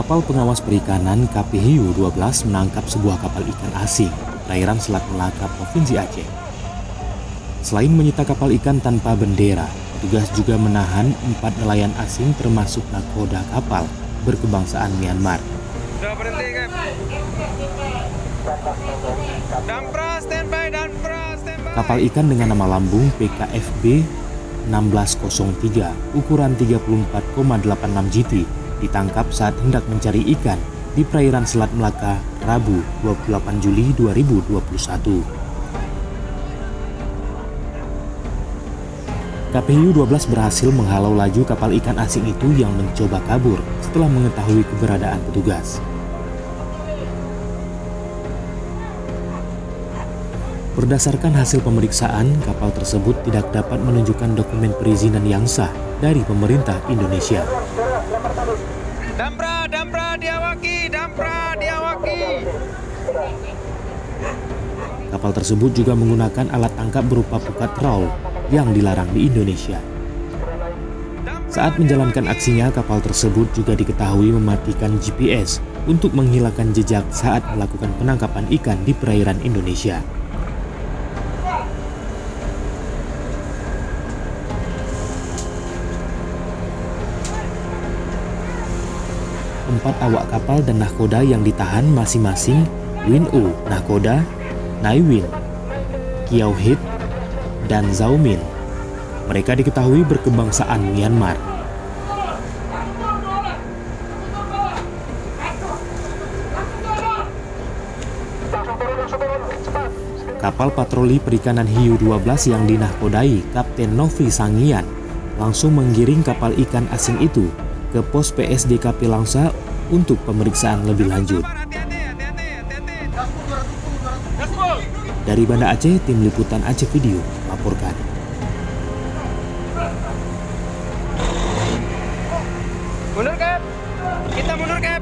Kapal pengawas perikanan KP Hiu 12 menangkap sebuah kapal ikan asing di perairan Selat Melaka, Provinsi Aceh. Selain menyita kapal ikan tanpa bendera, petugas juga menahan 4 nelayan asing termasuk nakoda kapal berkebangsaan Myanmar. Udah berhenti, Kep. Dampra, standby, Dampra, standby. Kapal ikan dengan nama lambung PKFB 1603 ukuran 34,86 GT ditangkap saat hendak mencari ikan di perairan Selat Melaka Rabu 28 Juli 2021. KP Hiu 12 berhasil menghalau laju kapal ikan asing itu yang mencoba kabur setelah mengetahui keberadaan petugas. Berdasarkan hasil pemeriksaan, kapal tersebut tidak dapat menunjukkan dokumen perizinan yang sah dari pemerintah Indonesia. Dampra diawaki, Dampra diawaki. Kapal tersebut juga menggunakan alat tangkap berupa pukat trawl yang dilarang di Indonesia. Saat menjalankan aksinya, kapal tersebut juga diketahui mematikan GPS untuk menghilangkan jejak saat melakukan penangkapan ikan di perairan Indonesia. Empat awak kapal dan nahkoda yang ditahan masing-masing Win-U Nahkoda, Nai-Win, Kiau-Hit, dan Zhao-Min. Mereka diketahui berkebangsaan Myanmar. Kapal patroli perikanan Hiu 12 yang dinahkodai Kapten Novi Sangian langsung menggiring kapal ikan asing itu ke pos PSDKP Langsa untuk pemeriksaan lebih lanjut. Dari Banda Aceh, tim liputan Aceh Video melaporkan. Mundur, Kep. Kita mundur, Kep.